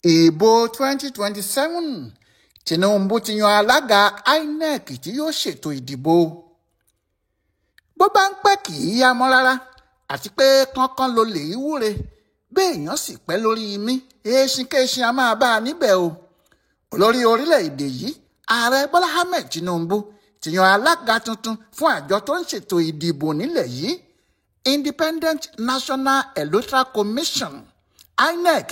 Ìbò 2027 Tinubu ti yan alága INEC tí yóò ṣètò ìdìbò. Bó bá ń pẹ́ kì í yá mọ́ rárá, àti pé kánkán ló lè wúre béèyàn sì pẹ́ lórí mi èéṣinkéṣin a máa bá a níbẹ̀ o. Olórí orílẹ̀-èdè yìí ààrẹ Bọ́lá Ahmed Tinubu ti yan alága tuntun fún àjọ tó ń ṣètò ìdìbò nílẹ̀ yìí, Independent National Electoral Commission INEC.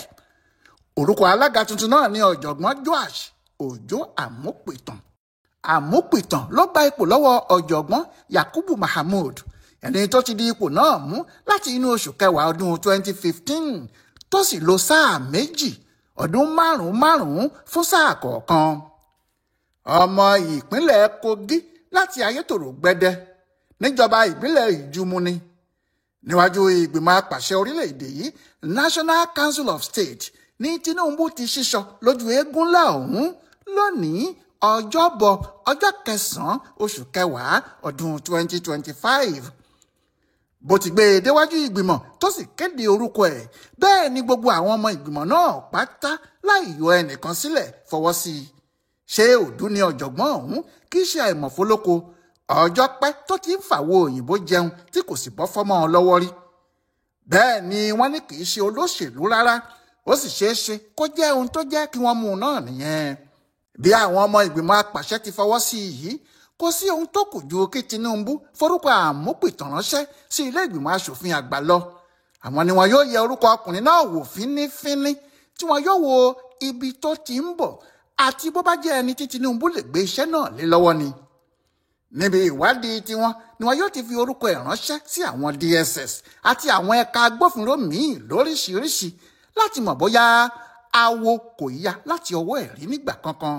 Orúkọ alága tuntun náà ni ọ̀jọ̀gbọ́n Joash Òjó Àmúpìtàn. Àmúpìtàn ló gba ipò lọ́wọ́ ọ̀jọ̀gbọ́n Yakubu Mahamud, ẹni tó ti di ipò náà mú láti inú oṣù kẹwàá ọdún 2015 tó sì lo sáà méjì, ọdún márùn-ún fún sáà kọ̀ọ̀kan. Ọmọ ìpínlẹ̀ Kogi láti Ayétòrò Gbẹdẹ níjọba ìbílẹ̀ Ìjùmù ni. Níwájú ìgbìmọ̀ apàṣẹ orílẹ̀-èdè yìí, National Council of State, ní Tinubu ti ṣíṣọ lójú eégún ńlá ọ̀hún lónìí ọjọ́bọ̀ ọjọ́ kẹsàn-án oṣù kẹwàá ọdún 2025. Bó ti gbé e déwájú ìgbìmọ̀ tó sì kéde orúkọ ẹ̀, bẹ́ẹ̀ ni gbogbo àwọn ọmọ ìgbìmọ̀ náà pátá láì yọ ẹnìkan sílẹ̀ fọwọ́ sí i. Ṣé òdú ni ọ̀jọ̀gbọ́n ọ̀hún kì í ṣe àìmọ̀fólóko, ọjọ́ pẹ́ tó ti ń fàwo òyìnbó jẹun tí kò sì bọ́ fọ́mọ́ ọ lọ́wọ́ rí. Bẹ́ẹ̀ ni wọ́n ní kì í ṣe olóṣèlú rárá, ó sì ṣeé ṣe kó jẹ́ ohun tó jẹ́ kí wọ́n mú un náà nìyẹn. Bí àwọn ọmọ ìgbìmọ̀ apàṣẹ ti fọwọ́ sí i yìí, kò sí ohun tó kù ju kí Tinubu forúkọ Àmúpìtàn ránṣẹ́ sí ilé ìgbìmọ̀ asòfin àgbà lọ. Àwọn ni wọn yóò yẹ orúkọ ọkùnrin náà wò fínífíní, tí wọn yóò wo ibi tó ti ń bọ̀ àti bó bá jẹ́ ẹni tí Tinubu lè gbé iṣẹ́ náà lé lọ́wọ́ ni. Níbi ìwádìí tiwọn ni wọn yóò ti fi orúkọ ẹ̀ ránṣẹ́ sí àwọn DSS àti àwọn ẹ̀ka agbófinró míì lóríṣiríṣi láti mọ̀ bóyá awo kò yá láti ọwọ́ ẹ̀ rí nígbà kankan.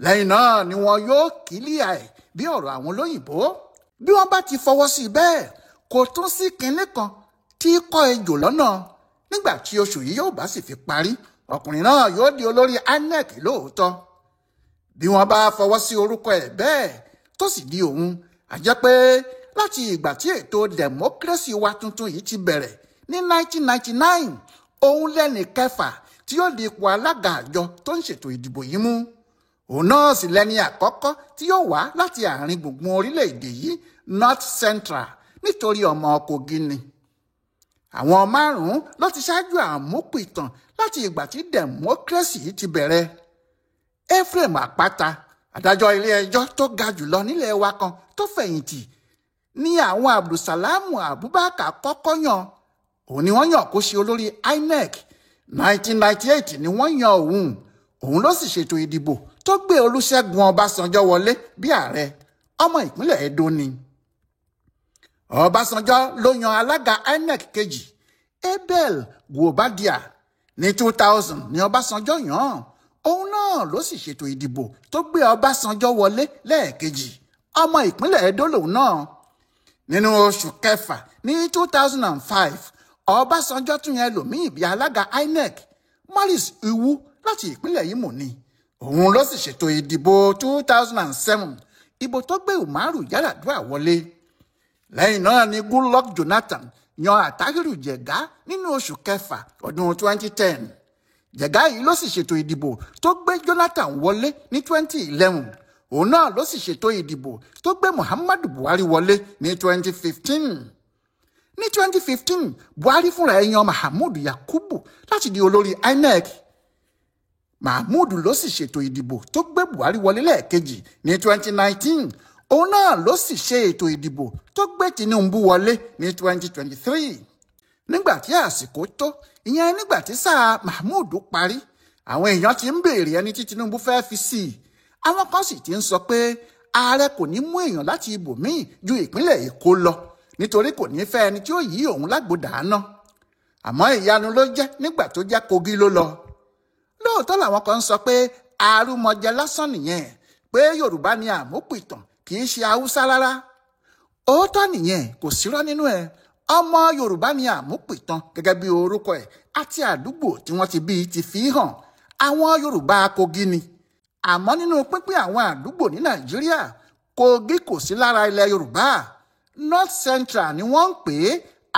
Lẹ́yìn náà ni wọn yóò kílíà ẹ̀ bí ọ̀rọ̀ àwọn olóyìnbó. Bí wọ́n bá ti fọwọ́ sí i bẹ́ẹ̀, kò tún sí kinní kan tí kọ́ ejò lọ́nà. Nígbà tí oṣù yìí yóò bá sì fi parí, ọkùnrin náà yóò di olórí INEC lóòótọ́. Bí wọ́n bá fọwọ́ sí orúkọ ẹ̀ bẹ́ẹ̀ tó sì di òun, a jẹ́ pé láti ìgbà tí ètò democracy wa tuntun yìí ti bẹ̀rẹ̀ ní 1999, òun lẹ́ni kẹfà tí yóò di ipò alága àjọ tó ń ṣètò ìdìbò yìí mú. Òun náà sì lẹ́ni àkọ́kọ́ tí yóò wá láti àárín gbùngbùn orílẹ̀-èdè yìí, North Central, nítorí ọmọ Kogi ni. Àwọn márùn-ún ló ti ṣáájú Àmúpìtàn láti ìgbà tí democracy yìí ti bẹ̀rẹ̀. Ephraim Àpáta, adájọ́ ilé-ẹjọ́ tó ga jùlọ nílẹ̀ wa kan tó fẹ̀yìntì, ní àwọn Abdulsalamu Abubakar kọ́kọ́ yàn. Òun ni wọ́n yàn kó ṣe olórí INEC. 1998 ni wọ́n yan òun ló sì ṣètò ìdìbò tó gbé Olúṣẹ́gun Ọbásanjọ́ wọlé bí ààrẹ. Ọmọ ìpínlẹ̀ Edo ni. Ọbásanjọ́ ló yan alága INEC kejì, Abel Gwobadia. Ní 2000 ni Ọbásanjọ́ yàn. Òun náà ló sì ṣètò ìdìbò tó gbé Ọbásanjọ́ wọlé lẹ́ẹ̀kejì. Ọmọ ìpínlẹ̀ Edo lòun náà. Nínú oṣù kẹfà ní 2005, Ọbásanjọ́ tún yan ẹlòmíì bí alága INEC, Morris Iwu láti ìpínlẹ̀ Imo ni. Òun ló sì ṣètò ìdìbò 2007, ìbò tó gbé Umaru Yar'Adua wọlé. Lẹ́yìn náà ni Goodluck Jonathan yan Attahiru Jega nínú oṣù kẹfà ọdún 2010. Jega yìí ló sì ṣètò ìdìbò tó gbé Jonathan wọlé ní 2011. Òun náà ló sì ṣètò ìdìbò tó gbé Muhammadu Buhari wọlé ní 2015. Ní 2015, Buhari fúnra ẹ̀ yan Mahmood Yakubu láti di olórí INEC. Mahmood ló sì ṣètò ìdìbò tó gbé Buhari wọlé lẹ́ẹ̀kejì ní 2019. Òun náà ló sì ṣe ètò ìdìbò tó gbé Tinubu wọlé ní 2023. Nígbà tí àsìkò tó, ìyẹn nígbà tí sáà Mahmood parí, àwọn èèyàn ti ń béèrè ẹni tí Tinubu fẹ́ fi sí i. Àwọn kan sì ti ń sọ pé ààrẹ kò ní mú èèyàn láti ibòmíì ju ìpínlẹ̀ Èkó lọ, nítorí kò ní fẹ́ ẹni tí ó yí òun lágbòdà náà. Àmọ́ ìyanu ló jẹ́ nígbà tó jẹ́ Kogi ló lọ. Lóòótọ́ làwọn kan ń sọ pé àrùmọ̀jẹ lásán nìyẹn, pé Yorùbá ni Àmúpìtàn kì í ṣe Haúsá rárá. Òótọ́ nìyẹn, kò sírọ́ nínú ẹ̀. Ọmọ Yorùbá ni Àmúpìtàn gẹ́gẹ́ bí orúkọ ẹ̀ àti àdúgbò tí wọ́n ti bí ti fi hàn. Àwọn Yorùbá Kogi ni. Àmọ́ nínú pínpín àwọn àdúgbò ní Nàìjíríà, Kogi kò sí lára ilẹ̀ Yorùbá. North Central ni wọ́n ń pè é,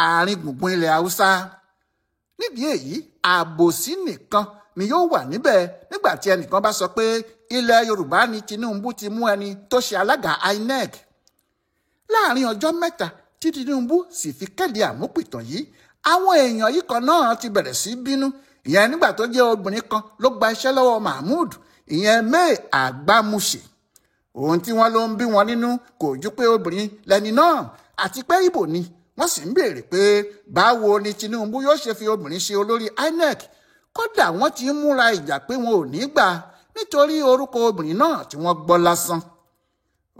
àárín gbùngbùn ilẹ̀ Haúsá. Nídìí èyí, àbòsí nìkan ni yóò wà níbẹ̀ nígbà tí ẹnìkan bá sọ pé ilẹ̀ Yorùbá ni Tinubu ti mú ẹni tó ṣe alága INEC. Láàrin ọjọ́ mẹ́ta tí Tinubu sì fi kéde àmúpìtàn yìí, àwọn èèyàn yìí kan náà ti bẹ̀rẹ̀ sí bínú. Ìyẹn nígbà tó jẹ́ obìnrin kan ló gba iṣẹ́ lọ́wọ́ Mahmood, ìyẹn May Agbamuṣe. Ohun tí wọ́n ló ń bí wọn nínú kò ju pé obìnrin lẹni náà àti pé Ìgbò ni. Wọ́n sì ń béèrè pé báwo ni Tinubu yóò ṣe fi obìnrin ṣe olórí INEC. Kódà wọ́n ti ń múra ìjà pé wọn ò ní gbà nítorí orúkọ obìnrin náà tí wọ́n gbọ́ lásán.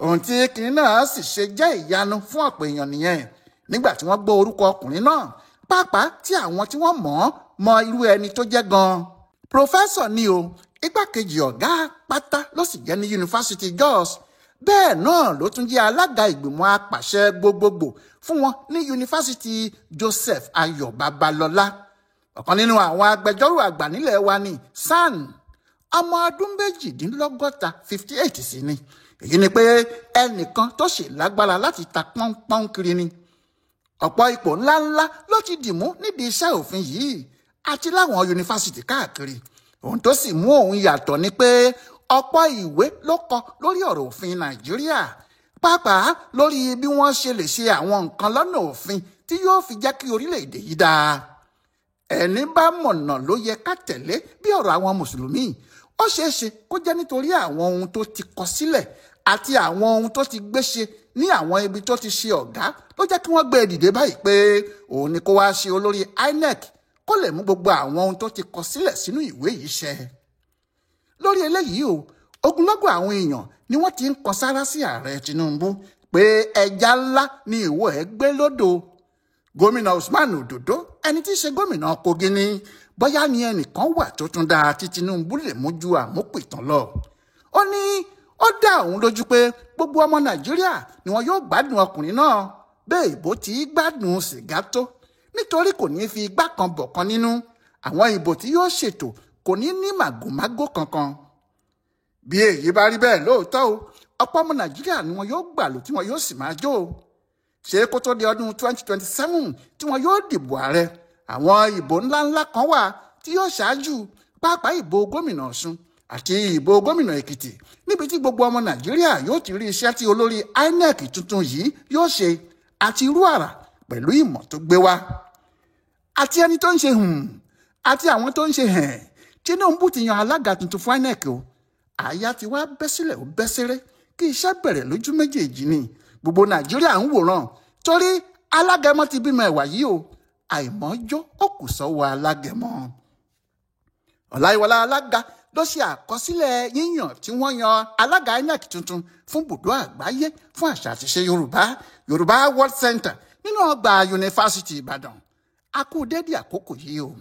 Ohun tí kinní náà sì ṣe jẹ́ ìyanu fún ọ̀pọ̀ èèyàn nìyẹn nígbà tí wọ́n gbọ́ orúkọ ọkùnrin náà, pàápàá tí àwọn tí wọ́n mọ irú ẹni tó jẹ́ gan-an. Pòfẹ́sọ̀ ni o, igbákejì ọ̀gá pátá ló sì jẹ́ ní yunifásitì Jos. Bẹ́ẹ̀ náà ló tún jẹ́ alága ìgbìmọ̀ apàṣẹ gbogbogbò fún wọn ní yunifásitì Joseph Ayọ̀ Babalọ́lá. Ọ̀kan nínú àwọn agbẹjọ́rò àgbà nílẹ̀ wa ni SAN, ọmọ ọdún 62 58 sí ni. Èyí ni pé ẹnìkan tó ṣe lágbára láti ta pọ́npọ́n kiri ni. Ọ̀pọ̀ ipò ńláńlá ló ti dìmú nídìí iṣẹ́ òfin yìí àti láwọn yunifásitì káàkiri. Ohun tó sì mú òun yàtọ̀ ni pé ọ̀pọ̀ ìwé ló kọ lórí ọ̀rọ̀ òfin Nàìjíríà, pàápàá lórí bí wọ́n ṣe lè ṣe àwọn nǹkan lọ́nà òfin tí yóò fi jẹ́ kí orílẹ̀-èdè yìí dáa. Ẹni bá mọ̀nà ló yẹ ká tẹ̀lé bí ọ̀rọ̀ àwọn mùsùlùmí. Ó ṣeé ṣe kó jẹ́ nítorí àwọn ohun tó ti kọ sílẹ̀ àti àwọn ohun tó ti gbé ṣe ní àwọn ibi tó ti ṣe ọ̀gá ló jẹ́ kí wọ́n gbé e dìde báyìí pé òun ni kó wá ṣe olórí INEC kó lè mú gbogbo àwọn ohun tó ti kọ sílẹ̀ sínú ìwé yìí ṣẹ. Lórí eléyìí o, ogunlọ́gọ̀ àwọn èèyàn ni wọ́n ti ń kan sára sí ààrẹ Tinubu pé ẹja ńlá ni ìwọ ẹ̀ gbé lódò. Gómìnà Usman Ododo, ẹni tí í ṣe gómìnà Kogi, ní bóyá ni ẹnìkan wà tó tún dáa tí Tinubu lè mú ju àmúpìtàn lọ. Ó ní ó dá òun lójú pé gbogbo ọmọ Nàìjíríà ni wọn yóò gbádùn ọkùnrin náà bẹ́ẹ̀ ìbò tí gbádùn sìgá tó, nítorí kò ní fi igbá kan bọ̀ kan nínú. Àwọn ìbò tí yóò ṣètò kò ní màgòmágó kankan. Bí èyí bá rí bẹ́ẹ̀ lóòótọ́ o, ọ̀pọ̀ ọmọ Nàìjíríà ni wọn yóò gbàlù tí wọn yóò sì máa jó. Ṣé kó tó di ọdún 2027 tí wọn yóò dìbò ààrẹ, àwọn ìbò ńláńlá kan wà tí yóò ṣáájú, pàápàá ìbò gómìnà Ọ̀ṣun àti ìbò gómìnà Èkìtì, níbi tí gbogbo ọmọ Nàìjíríà yóò ti rí iṣẹ́ tí olórí INEC tuntun yìí yóò ṣe àti irú àrà pẹ̀lú ìmọ̀ tó gbé wá. Àti ẹni tó ń ṣe àti àwọn tó ń ṣe Tinubu ti yan alága tuntun fún INEC o. Àyà ti wá bẹ́ sílẹ̀ ó bẹ́ sẹ́rẹ́ kí iṣẹ́ bẹ̀rẹ̀ lójú méjèèjì ni. Gbogbo Nàìjíríà ń wòran torí alágẹmọ ti bímọ ẹ̀wà yìí o. Àìmọ́jó ó kù sọ́wọ́ alágẹmọ. Ọláyíwọlá Alága ló ṣe àkọsílẹ̀ yíyàn tí wọ́n yan alága INEC tuntun fún Bùdó Àgbáyé fún àṣà àti ìṣe Yorùbá World Center nínú ọgbà yunifásitì Ìbàdàn. A kú dédé àkókò yìí o.